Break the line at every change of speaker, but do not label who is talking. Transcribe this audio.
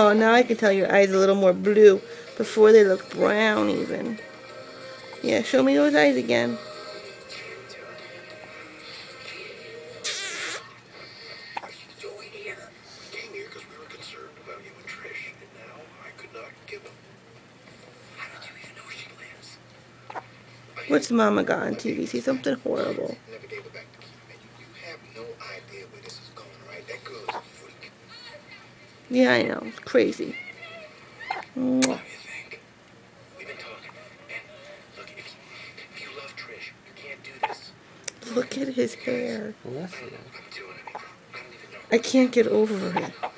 Oh, now I can tell your eyes a little more blue. Before they look brown even. Yeah, show me those eyes again. What's Mama got on TV? See something horrible. Yeah, I know. It's crazy. Mwah. Look at his hair. I can't get over it.